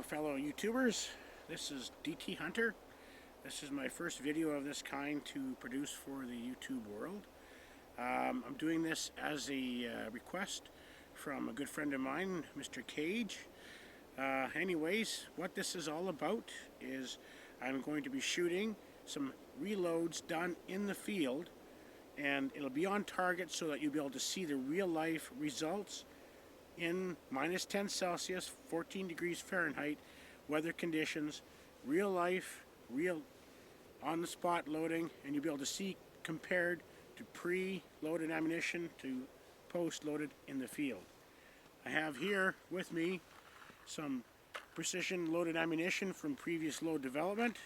fellow YouTubers. This is DT Hunter. This is my first video of this kind to produce for the YouTube world. I'm doing this as a request from a good friend of mine, Mr. Cage. Anyways, what this is all about is I'm going to be shooting some reloads done in the field, and it'll be on target so that you'll be able to see the real life results in -10 Celsius, 14 degrees Fahrenheit weather conditions, real life, real on the spot loading, and you'll be able to see compared to pre-loaded ammunition to post-loaded in the field. I have here with me some precision loaded ammunition from previous load development.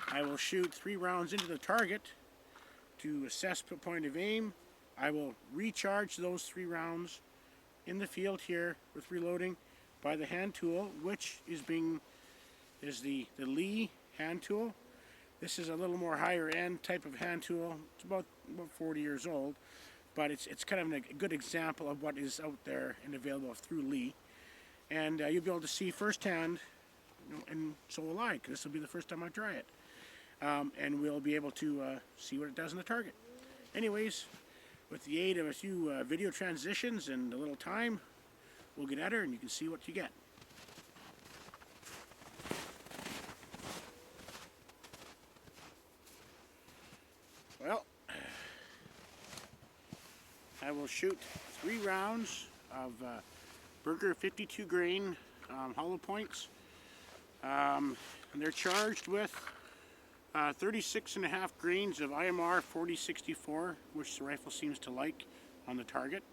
I will shoot 3 rounds into the target to assess the point of aim. I will recharge those 3 rounds in the field here with reloading by the hand tool, which is the Lee hand tool. This is a little more higher end type of hand tool. It's about 40 years old, but it's kind of a good example of what is out there and available through Lee. And you'll be able to see firsthand, and so will I, because this will be the first time I try it. And we'll be able to see what it does in the target. Anyways, with the aid of a few video transitions and a little time, we'll get at her and you can see what you get. Well, I will shoot 3 rounds of Berger 52 grain hollow points. And they're charged with 36.5 grains of IMR 4064, which the rifle seems to like on the target.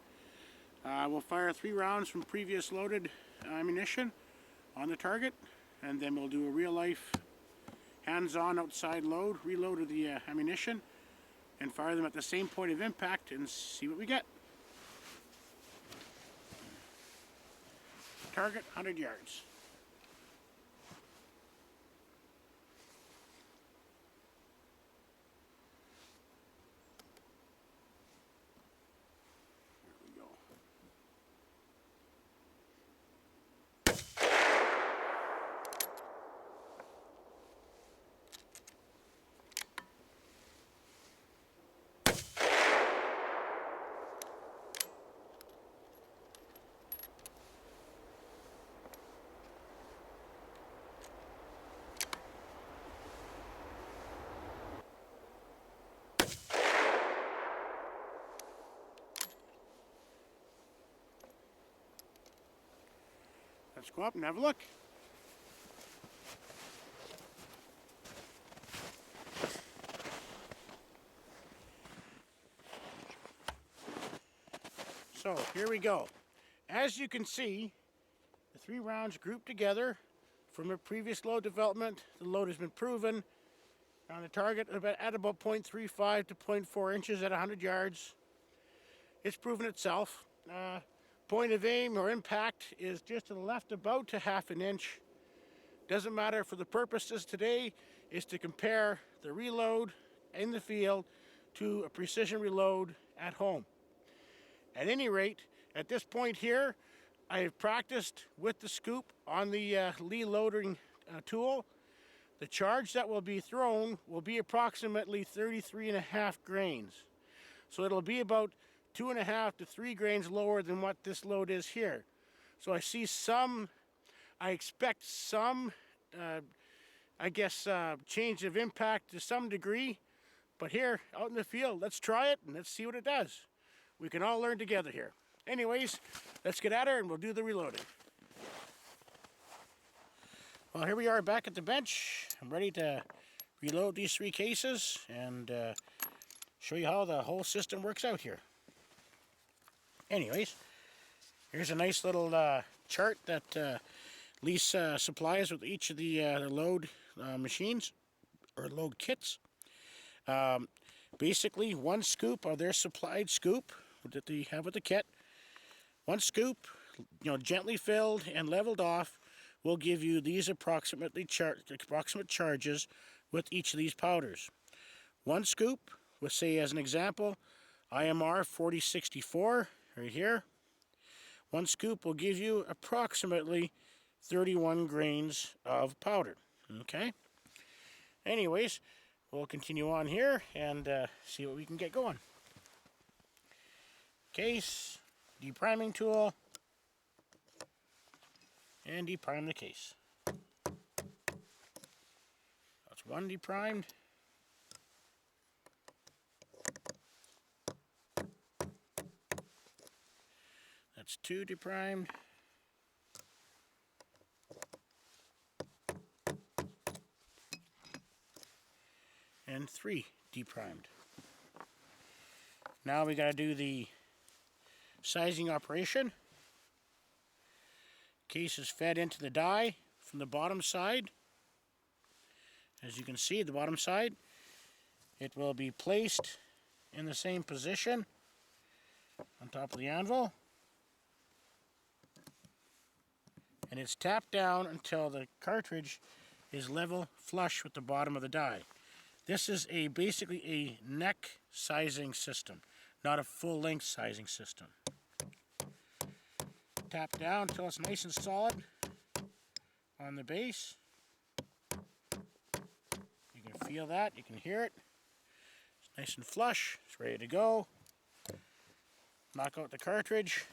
We'll fire 3 rounds from previous loaded ammunition on the target, and then we'll do a real life hands-on outside load, reload of the ammunition, and fire them at the same point of impact and see what we get. Target 100 yards. Let's go up and have a look. So here we go. As you can see, the 3 rounds grouped together from a previous load development. The load has been proven on the target at about 0.35 to 0.4 inches at 100 yards. It's proven itself. Point of aim or impact is just to the left about to ½ an inch. Doesn't matter for the purposes today is to compare the reload in the field to a precision reload at home. At any rate, at this point here, I have practiced with the scoop on the Lee loading tool. The charge that will be thrown will be approximately 33.5 grains. So it'll be about 2.5 to 3 grains lower than what this load is here. So I expect some, change of impact to some degree. But here, out in the field, let's try it and let's see what it does. We can all learn together here. Anyways, let's get at her and we'll do the reloading. Well, here we are back at the bench. I'm ready to reload these 3 cases and show you how the whole system works out here. Anyways, here's a nice little chart that Lee supplies with each of the load machines or load kits. Basically, 1 scoop of their supplied scoop that they have with the kit. 1 scoop, gently filled and leveled off, will give you these approximate charges with each of these powders. 1 scoop, we'll say as an example, IMR 4064 right here. 1 scoop will give you approximately 31 grains of powder. Okay? Anyways, we'll continue on here and see what we can get going. Case, depriming tool, and deprime the case. That's one deprimed. That's two deprimed. And three deprimed. Now we got to do the sizing operation. Case is fed into the die from the bottom side. As you can see, the bottom side, it will be placed in the same position on top of the anvil. And it's tapped down until the cartridge is level flush with the bottom of the die. This is basically a neck sizing system, not a full length sizing system. Tap down until it's nice and solid on the base. You can feel that, you can hear it. It's nice and flush, it's ready to go. Knock out the cartridge.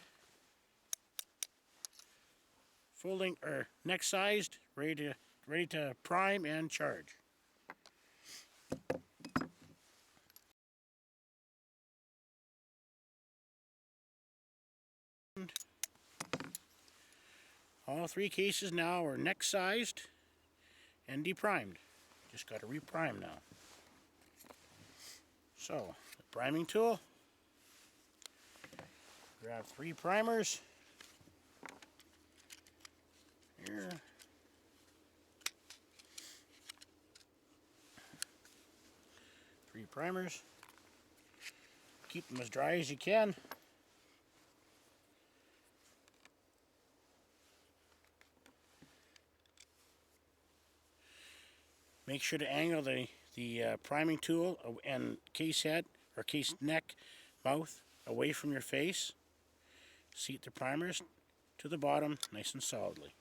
Full length or neck sized, ready to prime and charge. All three cases now are neck sized and deprimed. Just got to reprime now. So, the priming tool. Grab three primers. Here. Three primers. Keep them as dry as you can. Make sure to angle the priming tool and case head or case neck mouth away from your face. Seat the primers to the bottom nice and solidly.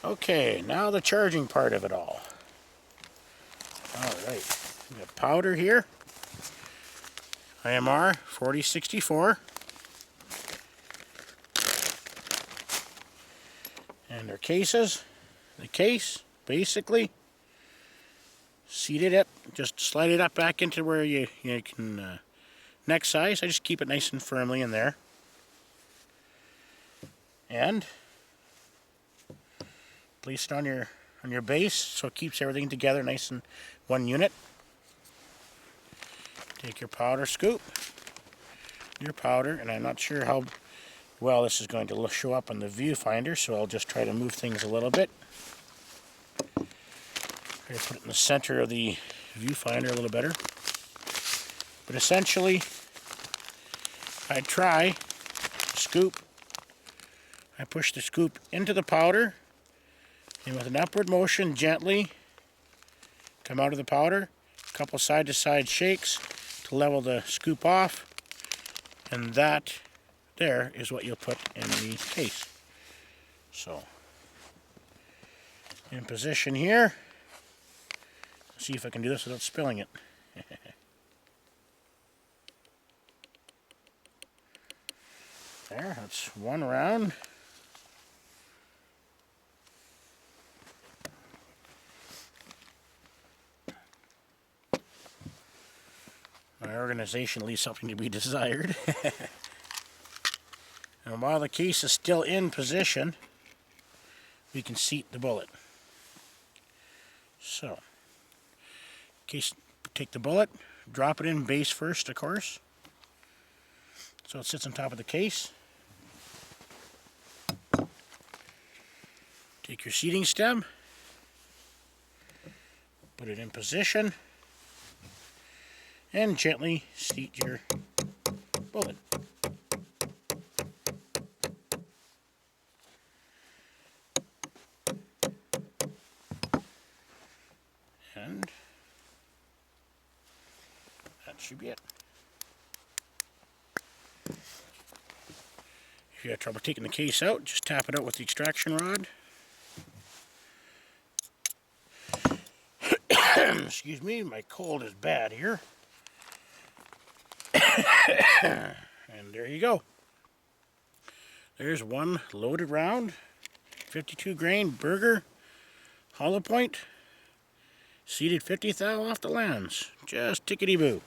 Okay, now the charging part of it all. Alright, we got powder here. IMR 4064. And our cases. The case, basically, seated it, just slide it up back into where you can, neck size. I just keep it nice and firmly in there. And place it on your base so it keeps everything together nice in one unit. Take your powder scoop, your powder, and I'm not sure how well this is going to show up on the viewfinder, so I'll just try to move things a little bit. Try to put it in the center of the viewfinder a little better. But essentially, I try scoop. I push the scoop into the powder, and with an upward motion, gently come out of the powder. A couple side-to-side shakes to level the scoop off, and that there is what you'll put in the case. So, in position here. See if I can do this without spilling it. There, that's one round. My organization leaves something to be desired. And while the case is still in position, we can seat the bullet. So, take the bullet, drop it in base first, of course, so it sits on top of the case. Take your seating stem, put it in position, and gently seat your bullet. And that should be it. If you have trouble taking the case out, just tap it out with the extraction rod. Excuse me, my cold is bad here. And there you go. There's one loaded round, 52 grain Berger hollow point, seeded 50 thou off the lands. Just tickety-boo.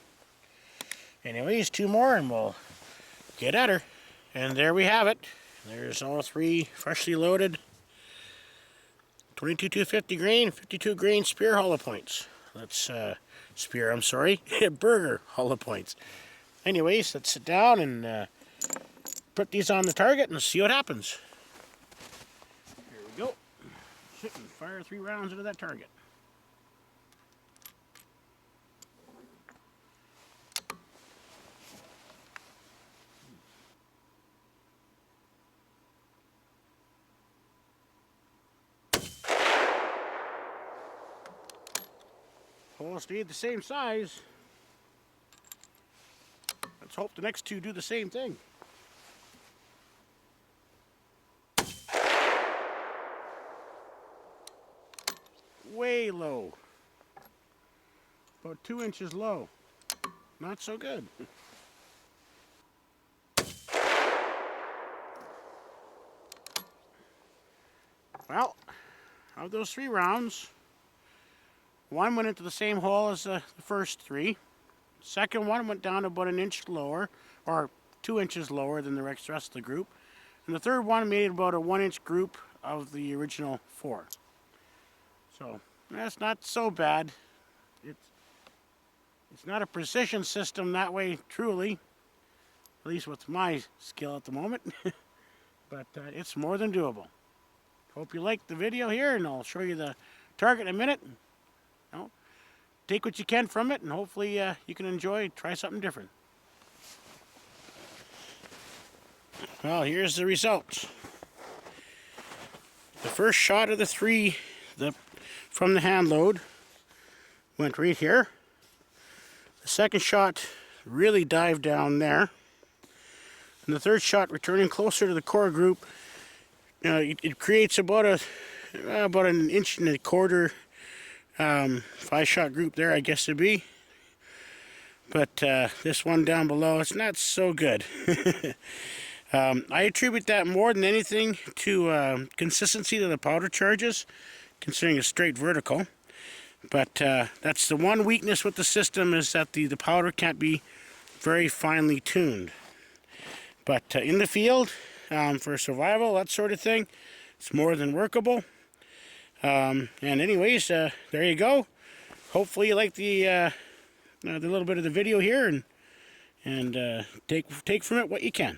Anyways, two more and we'll get at her. And there we have it. There's all three freshly loaded 22-250 grain, 52 grain Spear hollow points. That's Spear, I'm sorry, Berger hollow points. Anyways, let's sit down and put these on the target and see what happens. Here we go. Sit and fire 3 rounds into that target. Hole stayed the same size. Let's hope the next two do the same thing. Way low. About 2 inches low. Not so good. Well, of those 3 rounds, one went into the same hole as the first 3. Second one went down about an inch lower, or 2 inches lower than the rest of the group. And the third one made about a 1-inch group of the original 4. So that's not so bad. It's not a precision system that way, truly. At least with my skill at the moment. But it's more than doable. Hope you liked the video here, and I'll show you the target in a minute. Take what you can from it, and hopefully you can try something different. Well, here's the results. The first shot of the 3 from the hand load went right here. The second shot really dived down there. And the third shot, returning closer to the core group, it creates about an inch and a quarter 5-shot group there, I guess it'd be. But this one down below, it's not so good. I attribute that more than anything to consistency to the powder charges, considering it's straight vertical. But that's the one weakness with the system, is that the powder can't be very finely tuned. But in the field, for survival, that sort of thing, it's more than workable. And anyways, there you go. Hopefully you like the little bit of the video here, and take from it what you can.